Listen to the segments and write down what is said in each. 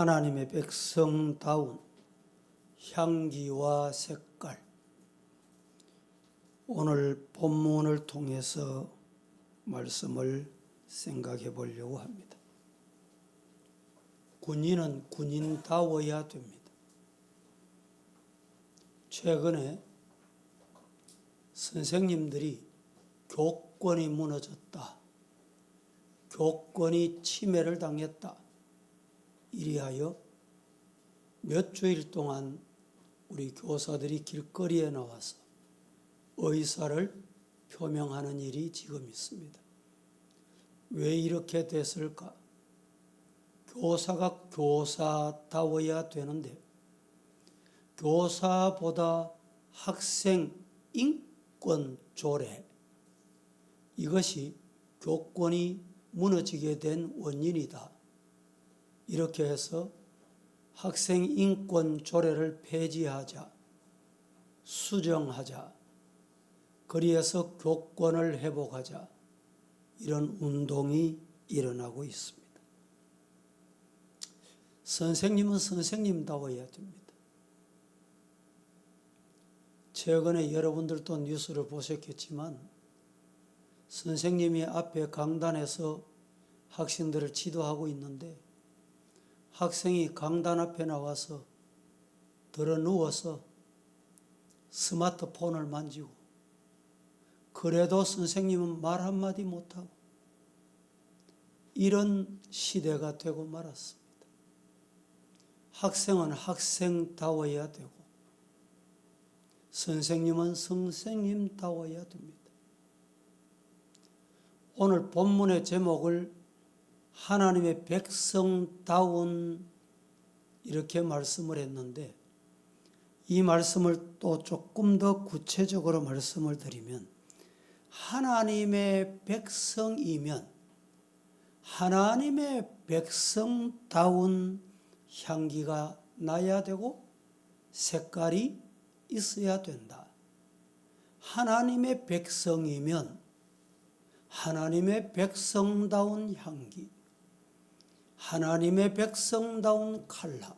하나님의 백성다운 향기와 색깔, 오늘 본문을 통해서 말씀을 생각해 보려고 합니다. 군인은 군인다워야 됩니다. 최근에 선생님들이 교권이 무너졌다, 교권이 침해를 당했다, 이리하여 몇 주일 동안 우리 교사들이 길거리에 나와서 의사를 표명하는 일이 지금 있습니다. 왜 이렇게 됐을까? 교사가 교사다워야 되는데 교사보다 학생 인권 조례, 이것이 교권이 무너지게 된 원인이다. 이렇게 해서 학생 인권 조례를 폐지하자, 수정하자, 그리해서 교권을 회복하자, 이런 운동이 일어나고 있습니다. 선생님은 선생님다워야 됩니다. 최근에 여러분들도 뉴스를 보셨겠지만 선생님이 앞에 강단에서 학생들을 지도하고 있는데 학생이 강단 앞에 나와서 들어 누워서 스마트폰을 만지고, 그래도 선생님은 말 한마디 못하고, 이런 시대가 되고 말았습니다. 학생은 학생다워야 되고 선생님은 선생님다워야 됩니다. 오늘 본문의 제목을 하나님의 백성다운 이렇게 말씀을 했는데, 이 말씀을 또 조금 더 구체적으로 말씀을 드리면 하나님의 백성이면 하나님의 백성다운 향기가 나야 되고 색깔이 있어야 된다. 하나님의 백성이면 하나님의 백성다운 향기, 하나님의 백성다운 칼라,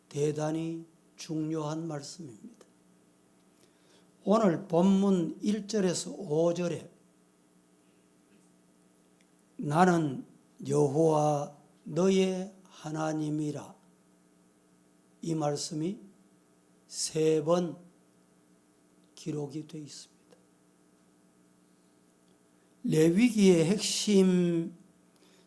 대단히 중요한 말씀입니다. 오늘 본문 1절에서 5절에 나는 여호와 너의 하나님이라, 이 말씀이 3번 기록이 되어 있습니다. 레위기의 핵심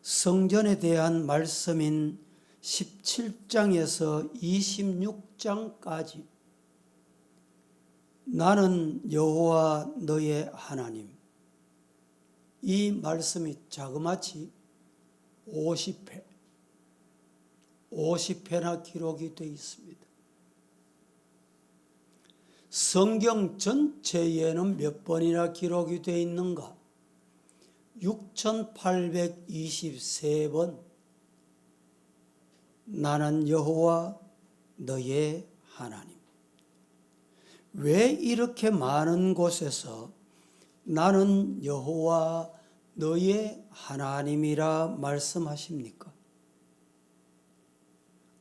성전에 대한 말씀인 17장에서 26장까지 나는 여호와 너의 하나님, 이 말씀이 자그마치 50회나 기록이 되어 있습니다. 성경 전체에는 몇 번이나 기록이 되어 있는가? 6823번. 나는 여호와 너의 하나님. 왜 이렇게 많은 곳에서 나는 여호와 너의 하나님이라 말씀하십니까?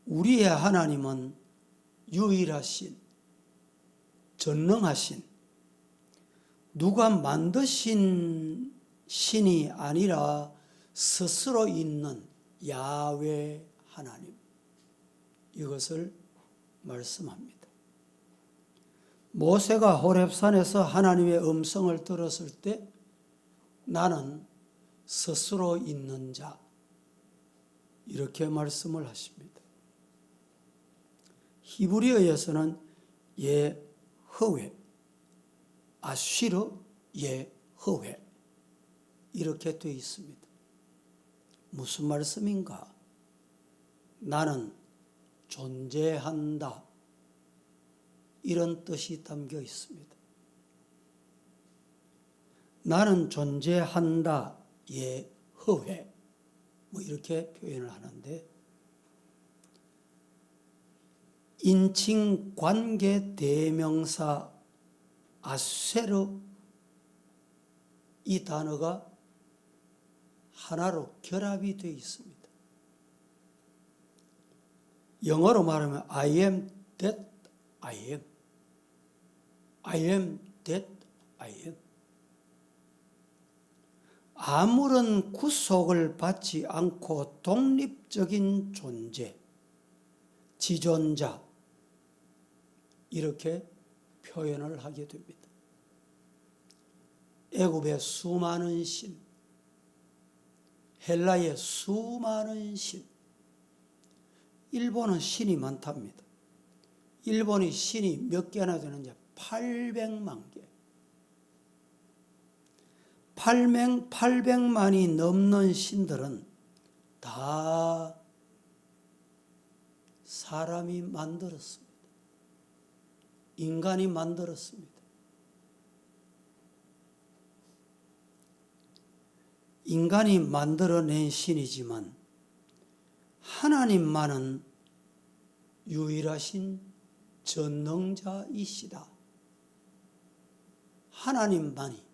우리의 하나님은 유일하신, 전능하신, 누가 만드신 신이 아니라 스스로 있는 야훼 하나님, 이것을 말씀합니다. 모세가 호렙산에서 하나님의 음성을 들었을 때 나는 스스로 있는 자, 이렇게 말씀을 하십니다. 히브리어에서는 예허웨, 아쉬르 예허웨, 이렇게 되어 있습니다. 무슨 말씀인가? 나는 존재한다, 이런 뜻이 담겨 있습니다. 나는 존재한다, 예허웨, 이렇게 표현을 하는데, 인칭 관계 대명사 아쉐르, 이 단어가 하나로 결합이 되어 있습니다. 영어로 말하면 I am that I am. I am that I am. 아무런 구속을 받지 않고 독립적인 존재, 지존자, 이렇게 표현을 하게 됩니다. 애굽의 수많은 신, 헬라의 수많은 신, 일본은 신이 많답니다. 일본이 신이 몇 개나 되느냐? 800만 개. 800만이 넘는 신들은 다 사람이 만들었습니다. 인간이 만들었습니다. 인간이 만들어낸 신이지만 하나님만은 유일하신 전능자이시다. 하나님만이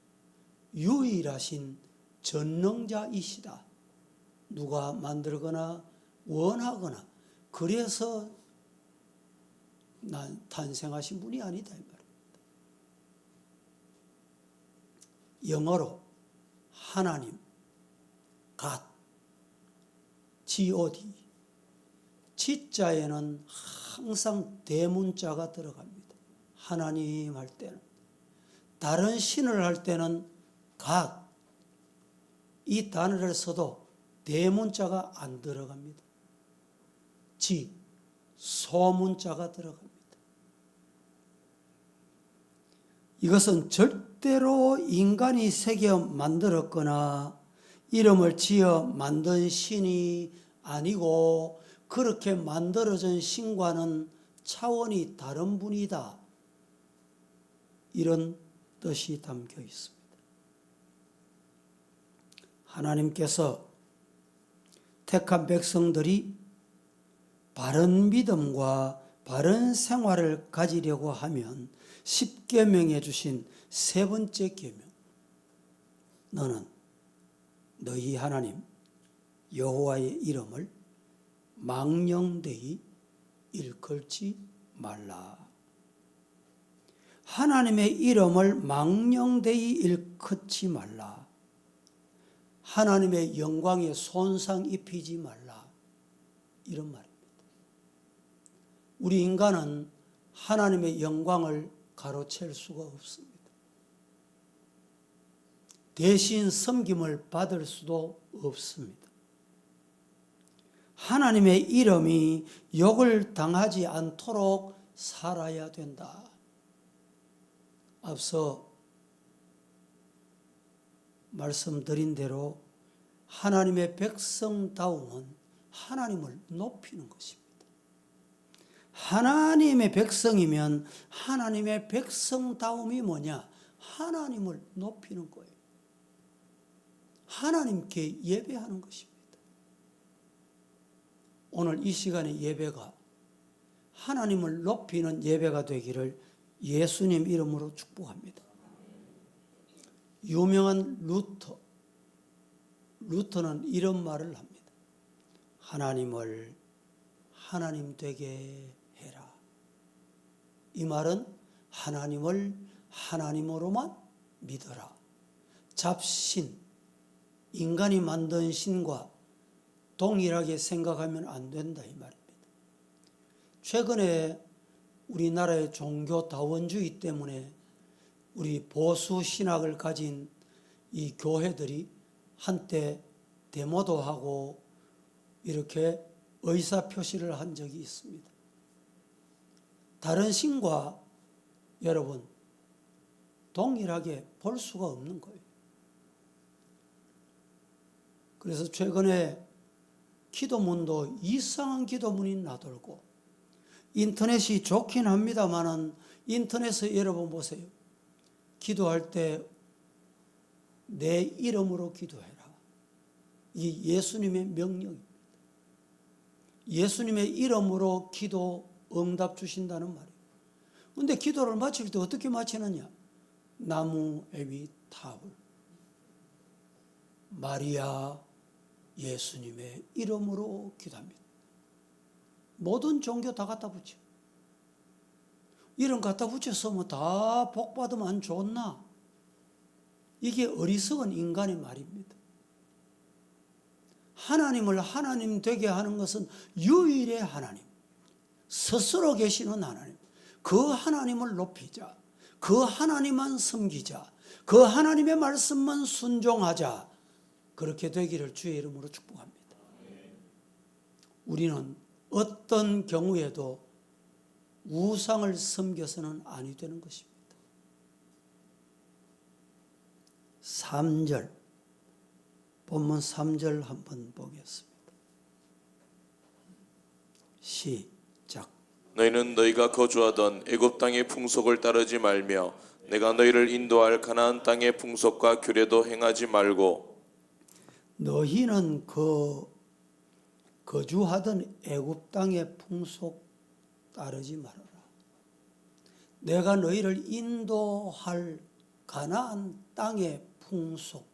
유일하신 전능자이시다. 누가 만들거나 원하거나 그래서 탄생하신 분이 아니다 이 말입니다. 영어로 하나님, God, God, 지자에는 항상 대문자가 들어갑니다. 하나님 할 때는. 다른 신을 할 때는 God, 이 단어를 써도 대문자가 안 들어갑니다. 지, 소문자가 들어갑니다. 이것은 절대로 인간이 새겨 만들었거나 이름을 지어 만든 신이 아니고 그렇게 만들어진 신과는 차원이 다른 분이다. 이런 뜻이 담겨 있습니다. 하나님께서 택한 백성들이 바른 믿음과 바른 생활을 가지려고 하면 십계명에 주신 세 번째 계명, 너는 너희 하나님 여호와의 이름을 망령되이 일컬지 말라. 하나님의 이름을 망령되이 일컫지 말라. 하나님의 영광에 손상 입히지 말라. 이런 말입니다. 우리 인간은 하나님의 영광을 가로챌 수가 없습니다. 대신 섬김을 받을 수도 없습니다. 하나님의 이름이 욕을 당하지 않도록 살아야 된다. 앞서 말씀드린 대로 하나님의 백성다움은 하나님을 높이는 것입니다. 하나님의 백성이면 하나님의 백성다움이 뭐냐? 하나님을 높이는 거예요. 하나님께 예배하는 것입니다. 오늘 이 시간의 예배가 하나님을 높이는 예배가 되기를 예수님 이름으로 축복합니다. 유명한 루터는 이런 말을 합니다. 하나님을 하나님 되게 해라. 이 말은 하나님을 하나님으로만 믿어라. 잡신, 인간이 만든 신과 동일하게 생각하면 안 된다 이 말입니다. 최근에 우리나라의 종교다원주의 때문에 우리 보수 신학을 가진 이 교회들이 한때 데모도 하고 이렇게 의사표시를 한 적이 있습니다. 다른 신과 여러분 동일하게 볼 수가 없는 거예요. 그래서 최근에 기도문도 이상한 기도문이 나돌고 인터넷이 좋긴 합니다만은 인터넷에 여러분 보세요. 기도할 때 내 이름으로 기도해라. 이 예수님의 명령입니다. 예수님의 이름으로 기도 응답 주신다는 말이에요. 그런데 기도를 마칠 때 어떻게 마치느냐? 나무 에비 타울 마리아 예수님의 이름으로 기도합니다. 모든 종교 다 갖다 붙여. 이런 갖다 붙여서 뭐 다 복받으면 안 좋나? 이게 어리석은 인간의 말입니다. 하나님을 하나님 되게 하는 것은 유일의 하나님, 스스로 계시는 하나님, 그 하나님을 높이자, 그 하나님만 섬기자, 그 하나님의 말씀만 순종하자, 그렇게 되기를 주의 이름으로 축복합니다. 우리는 어떤 경우에도 우상을 섬겨서는 아니 되는 것입니다. 3절, 본문 3절 한번 보겠습니다. 시작. 너희는 너희가 거주하던 애굽 땅의 풍속을 따르지 말며 내가 너희를 인도할 가나안 땅의 풍속과 규례도 행하지 말고 너희는 거주하던 애굽 땅의 풍속 따르지 말아라. 내가 너희를 인도할 가나안 땅의 풍속,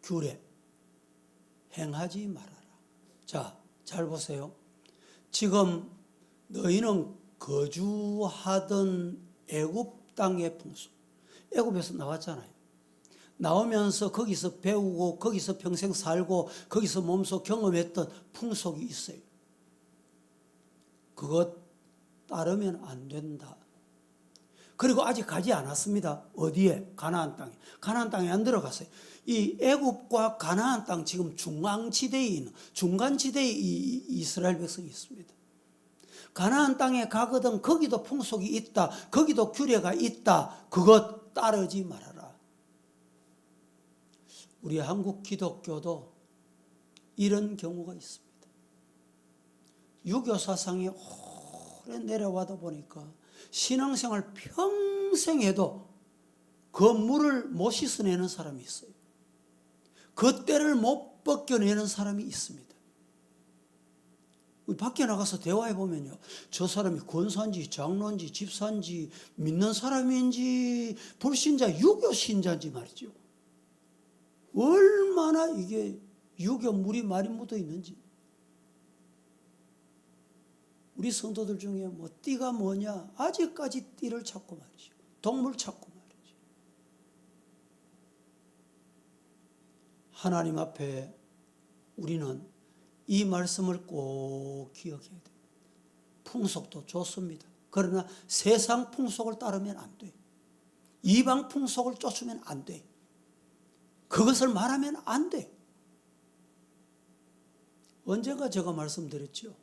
규례 행하지 말아라. 자, 잘 보세요. 지금 너희는 거주하던 애굽 땅의 풍속, 애굽에서 나왔잖아요. 나오면서 거기서 배우고 거기서 평생 살고 거기서 몸소 경험했던 풍속이 있어요. 그것 따르면 안 된다. 그리고 아직 가지 않았습니다. 어디에? 가나안 땅에. 가나안 땅에 안 들어갔어요. 이 애굽과 가나안 땅 지금 중앙지대에 있는, 중간지대에 이 이스라엘 백성이 있습니다. 가나안 땅에 가거든 거기도 풍속이 있다. 거기도 규례가 있다. 그것 따르지 말아라. 우리 한국 기독교도 이런 경우가 있습니다. 유교 사상이 오래 내려와다 보니까 신앙생활 평생 해도 그 물을 못 씻어내는 사람이 있어요. 그 때를 못 벗겨내는 사람이 있습니다. 밖에 나가서 대화해 보면요, 저 사람이 권사인지 장로인지 집사인지 믿는 사람인지 불신자 유교 신자인지 말이죠. 얼마나 이게 유교 물이 많이 묻어 있는지. 우리 성도들 중에 뭐 띠가 뭐냐, 아직까지 띠를 찾고 말이죠. 동물 찾고 말이죠. 하나님 앞에 우리는 이 말씀을 꼭 기억해야 됩니다. 풍속도 좋습니다. 그러나 세상 풍속을 따르면 안 돼. 이방 풍속을 쫓으면 안 돼. 그것을 말하면 안 돼. 언젠가 제가 말씀드렸죠.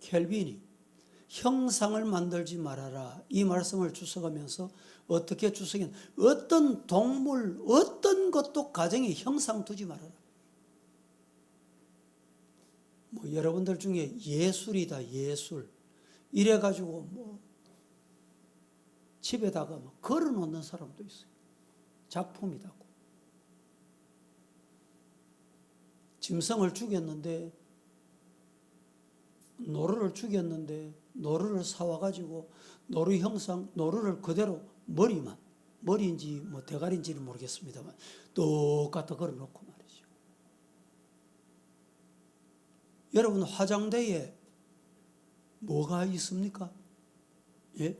켈빈이 형상을 만들지 말아라, 이 말씀을 주석하면서 어떻게 주석했냐, 어떤 동물 어떤 것도 가정에 형상 두지 말아라. 뭐 여러분들 중에 예술이다 예술 이래가지고 뭐 집에다가 막 걸어놓는 사람도 있어요. 작품이다고. 짐승을 죽였는데, 노루를 죽였는데 노루를 사와가지고 노루 형상, 노루를 그대로 머리인지 뭐 대가리인지는 모르겠습니다만 똑같이 걸어놓고 말이죠. 여러분 화장대에 뭐가 있습니까? 예?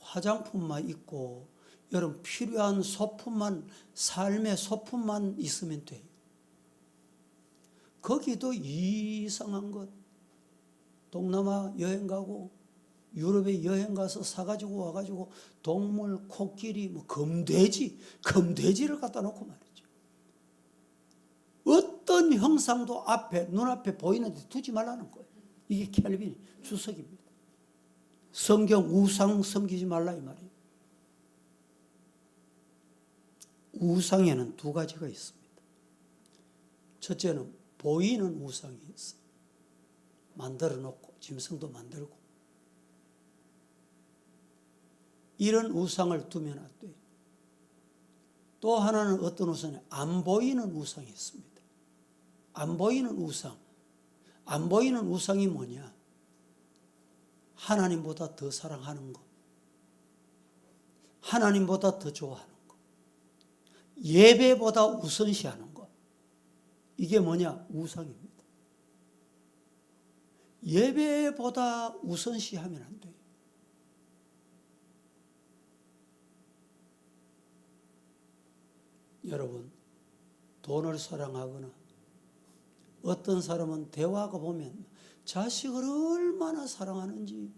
화장품만 있고 여러분 필요한 소품만, 삶의 소품만 있으면 돼요. 거기도 이상한 것, 동남아 여행 가고 유럽에 여행 가서 사가지고 와가지고 동물, 코끼리, 뭐 금돼지를 갖다 놓고 말이죠. 어떤 형상도 앞에, 눈앞에 보이는데 두지 말라는 거예요. 이게 켈빈 주석입니다. 성경 우상 섬기지 말라 이 말이에요. 우상에는 두 가지가 있습니다. 첫째는 보이는 우상이 있어요. 만들어 놓고 짐승도 만들고, 이런 우상을 두면 안 돼요. 또 하나는 어떤 우상이냐, 안 보이는 우상이 있습니다. 안 보이는 우상. 안 보이는 우상이 뭐냐, 하나님보다 더 사랑하는 것, 하나님보다 더 좋아하는 것, 예배보다 우선시하는 것, 이게 뭐냐, 우상입니다. 예배보다 우선시하면 안 돼요. 여러분, 돈을 사랑하거나 어떤 사람은 대화가 보면 자식을 얼마나 사랑하는지,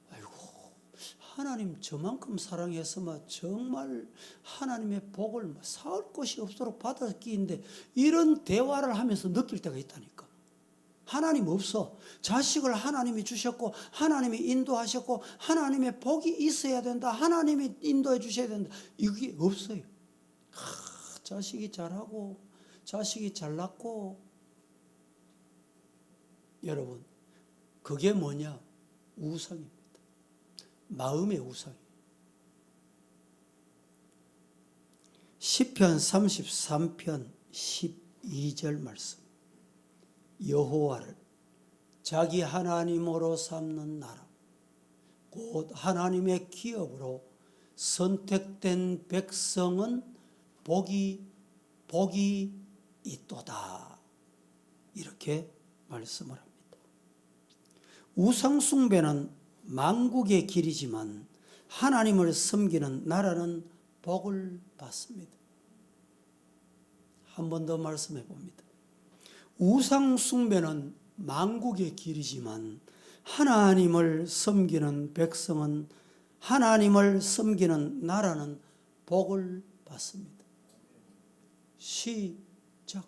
아이고 하나님 저만큼 사랑했으면 정말 하나님의 복을 사올 것이 없도록 받았기인데, 이런 대화를 하면서 느낄 때가 있다니까. 하나님 없어. 자식을 하나님이 주셨고 하나님이 인도하셨고 하나님의 복이 있어야 된다, 하나님이 인도해 주셔야 된다, 이게 없어요. 자식이 잘하고 자식이 잘났고. 여러분, 그게 뭐냐? 우상입니다. 마음의 우상이. 시편 33편 12절 말씀. 여호와를 자기 하나님으로 삼는 나라, 곧 하나님의 기업으로 선택된 백성은 복이 있도다. 이렇게 말씀을 합니다. 우상 숭배는 만국의 길이지만 하나님을 섬기는 나라는 복을 받습니다. 한 번 더 말씀해 봅니다. 우상 숭배는 만국의 길이지만 하나님을 섬기는 백성은, 하나님을 섬기는 나라는 복을 받습니다. 시작.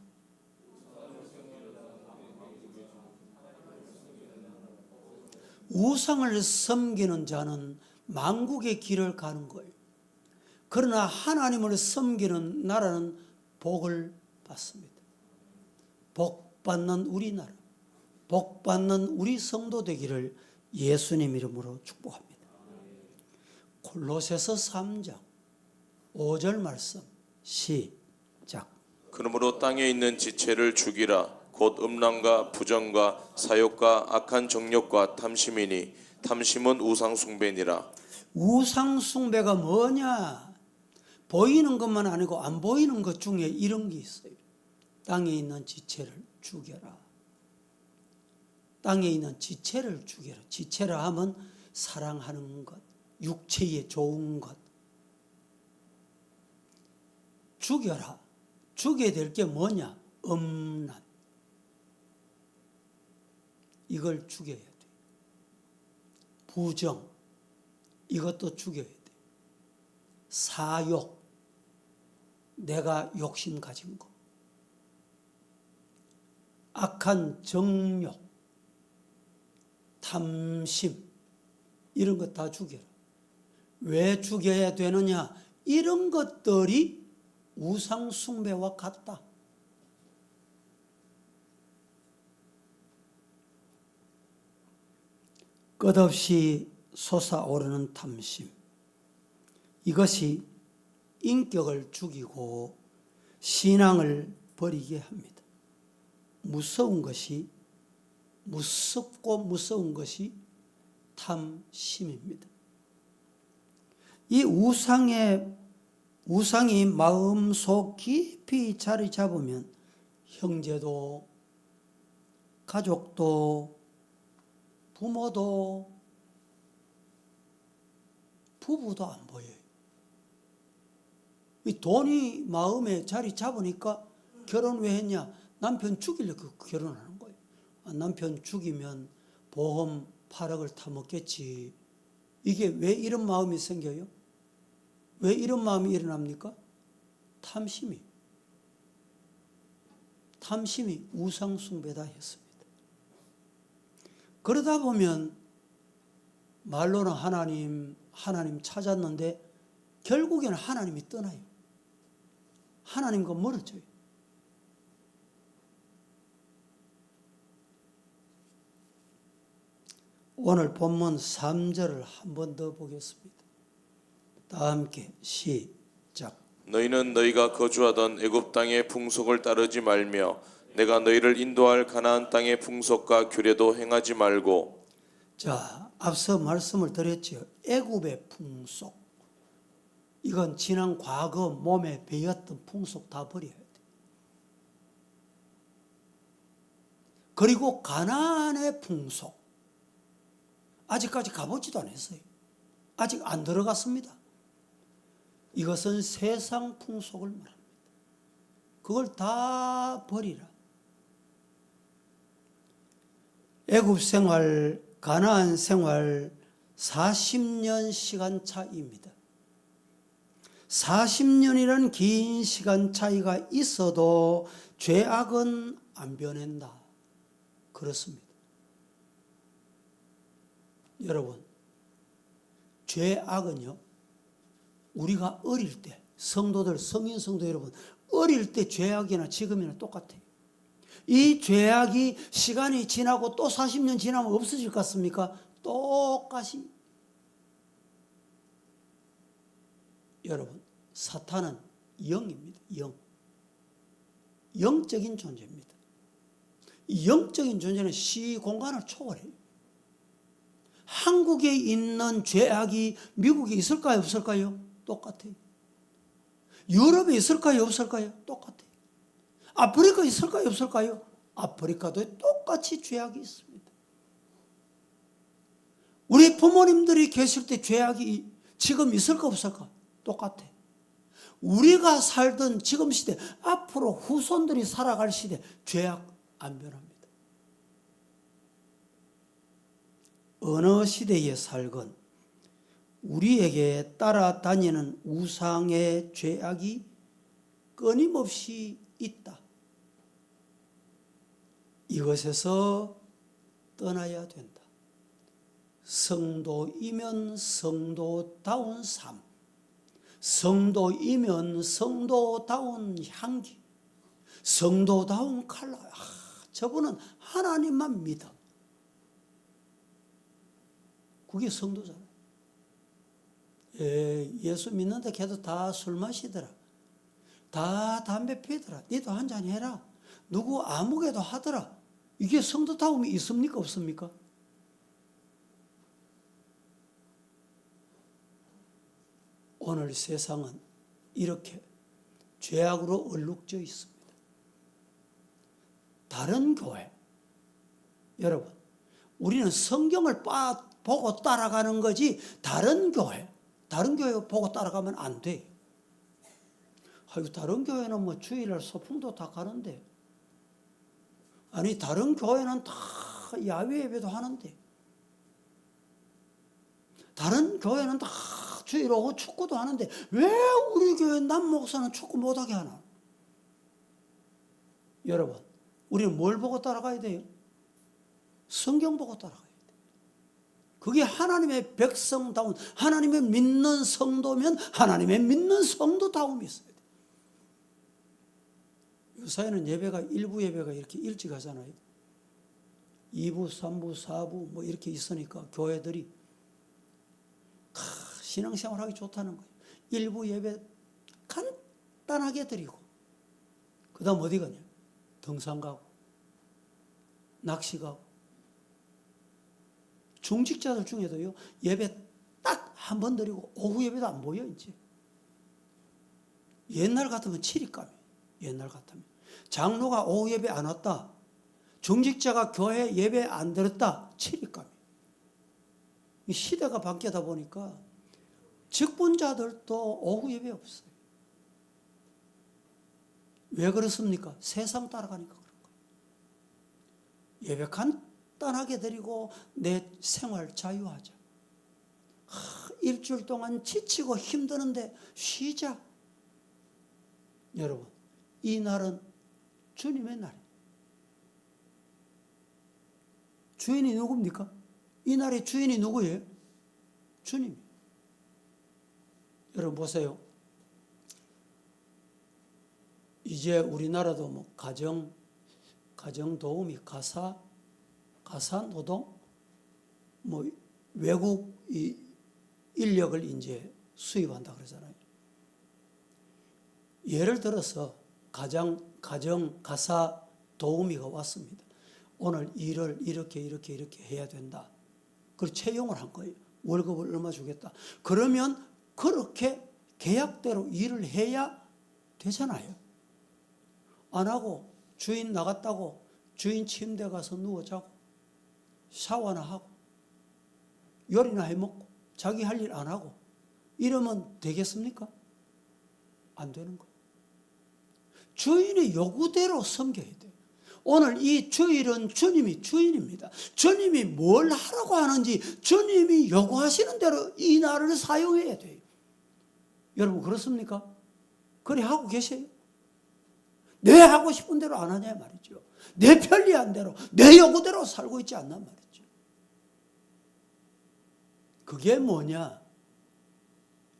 우상을 섬기는 자는 만국의 길을 가는 거예요. 그러나 하나님을 섬기는 나라는 복을 받습니다. 복 받는 우리나라, 복 받는 우리 성도 되기를 예수님 이름으로 축복합니다. 골로새서 3장 5절 말씀 시작. 그러므로 땅에 있는 지체를 죽이라. 곧 음란과 부정과 사욕과 악한 정욕과 탐심이니 탐심은 우상 숭배니라. 우상 숭배가 뭐냐? 보이는 것만 아니고 안 보이는 것 중에 이런 게 있어요. 땅에 있는 지체를 죽여라. 땅에 있는 지체를 죽여라. 지체라 하면 사랑하는 것, 육체에 좋은 것. 죽여라. 죽여야 될 게 뭐냐? 음란. 이걸 죽여야 돼. 부정. 이것도 죽여야 돼. 사욕. 내가 욕심 가진 거. 악한 정욕, 탐심, 이런 것 다 죽여라. 왜 죽여야 되느냐? 이런 것들이 우상 숭배와 같다. 끝없이 솟아오르는 탐심, 이것이 인격을 죽이고 신앙을 버리게 합니다. 무섭고 무서운 것이 탐심입니다. 이 우상이 마음속 깊이 자리 잡으면 형제도, 가족도, 부모도, 부부도 안 보여요. 이 돈이 마음에 자리 잡으니까 결혼 왜 했냐? 남편 죽이려고 결혼하는 거예요. 남편 죽이면 보험 8억을 타먹겠지. 이게 왜 이런 마음이 생겨요? 왜 이런 마음이 일어납니까? 탐심이 우상 숭배다 했습니다. 그러다 보면 말로는 하나님 찾았는데 결국에는 하나님이 떠나요. 하나님과 멀어져요. 오늘 본문 3절을 한 번 더 보겠습니다. 다 함께 시작. 너희는 너희가 거주하던 애굽 땅의 풍속을 따르지 말며 내가 너희를 인도할 가나안 땅의 풍속과 규례도 행하지 말고. 자, 앞서 말씀을 드렸죠. 애굽의 풍속. 이건 지난 과거 몸에 배었던 풍속 다 버려야 돼. 그리고 가나안의 풍속. 아직까지 가보지도 않았어요. 아직 안 들어갔습니다. 이것은 세상 풍속을 말합니다. 그걸 다 버리라. 애굽 생활, 가나안 생활 40년 시간 차이입니다. 40년이라는 긴 시간 차이가 있어도 죄악은 안 변한다. 그렇습니다. 여러분, 죄악은요, 우리가 어릴 때, 성도들, 성인 성도 여러분, 어릴 때 죄악이나 지금이나 똑같아요. 이 죄악이 시간이 지나고 또 40년 지나면 없어질 것 같습니까? 똑같이. 여러분, 사탄은 영입니다. 영. 영적인 존재입니다. 이 영적인 존재는 시 공간을 초월해요. 한국에 있는 죄악이 미국에 있을까요? 없을까요? 똑같아요. 유럽에 있을까요? 없을까요? 똑같아요. 아프리카에 있을까요? 없을까요? 아프리카도 똑같이 죄악이 있습니다. 우리 부모님들이 계실 때 죄악이 지금 있을까 없을까? 똑같아. 우리가 살던 지금 시대, 앞으로 후손들이 살아갈 시대, 죄악 안 변합니다. 어느 시대에 살건 우리에게 따라다니는 우상의 죄악이 끊임없이 있다. 이것에서 떠나야 된다. 성도이면 성도다운 삶, 성도이면 성도다운 향기, 성도다운 칼라. 저분은 하나님만 믿어. 그게 성도잖아요. 예수 믿는다 해도 다 술 마시더라. 다 담배 피더라. 니도 한잔 해라. 누구 아무개도 하더라. 이게 성도다움이 있습니까? 없습니까? 오늘 세상은 이렇게 죄악으로 얼룩져 있습니다. 다른 교회, 여러분, 우리는 성경을 보고 따라가는 거지 다른 교회 보고 따라가면 안 돼요. 다른 교회는 뭐 주일날 소풍도 다 가는데, 아니 다른 교회는 다 야외 예배도 하는데, 다른 교회는 다 주일 오후 축구도 하는데 왜 우리 교회 남 목사는 축구 못하게 하나? 여러분, 우리는 뭘 보고 따라가야 돼요? 성경 보고 따라가야 돼요. 그게 하나님의 백성다운, 하나님의 믿는 성도면 하나님의 믿는 성도다움이 있어야 돼요. 요사이는 예배가 1부 예배가 이렇게 일찍 하잖아요. 2부, 3부, 4부 뭐 이렇게 있으니까 교회들이 신앙생활하기 좋다는 거예요. 1부 예배 간단하게 드리고, 그 다음 어디 가냐? 등산 가고, 낚시 가고. 중직자들 중에도요, 예배 딱 한 번 드리고 오후 예배도 안 보여 이제. 옛날 같으면 치리감이에요. 옛날 같으면 장로가 오후 예배 안 왔다, 중직자가 교회 예배 안 들었다, 치리감이에요. 시대가 바뀌다 보니까 직분자들도 오후 예배 없어요. 왜 그렇습니까? 세상 따라가니까 그런 거예요. 예배 간단하게 드리고 내 생활 자유하자. 일주일 동안 지치고 힘드는데 쉬자. 여러분, 이 날은 주님의 날이에요. 주인이 누굽니까? 이 날의 주인이 누구예요? 주님. 여러분 보세요. 이제 우리나라도 뭐 가정 도우미, 가사 노동, 뭐 외국 인력을 이제 수입한다 그러잖아요. 예를 들어서 가정 가사 도우미가 왔습니다. 오늘 일을 이렇게 해야 된다. 그걸 채용을 한 거예요. 월급을 얼마 주겠다. 그러면 그렇게 계약대로 일을 해야 되잖아요. 안 하고 주인 나갔다고 주인 침대 가서 누워 자고 샤워나 하고 요리나 해 먹고 자기 할 일 안 하고 이러면 되겠습니까? 안 되는 거예요. 주인의 요구대로 섬겨야 돼요. 오늘 이 주일은 주님이 주인입니다. 주님이 뭘 하라고 하는지 주님이 요구하시는 대로 이 날을 사용해야 돼요. 여러분 그렇습니까? 그래 하고 계세요? 내 하고 싶은 대로 안 하냐 말이죠. 내 편리한 대로 내 요구대로 살고 있지 않나 말이죠. 그게 뭐냐?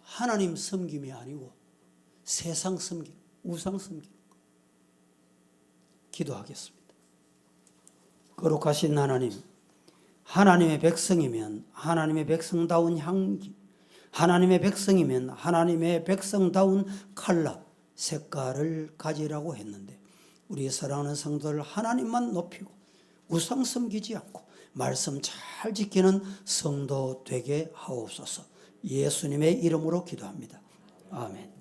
하나님 섬김이 아니고 세상 섬김, 우상 섬김. 기도하겠습니다. 거룩하신 하나님, 하나님의 백성이면 하나님의 백성다운 향기, 하나님의 백성이면 하나님의 백성다운 컬러, 색깔을 가지라고 했는데 우리 사랑하는 성도들 하나님만 높이고 우상 섬기지 않고 말씀 잘 지키는 성도 되게 하옵소서. 예수님의 이름으로 기도합니다. 아멘.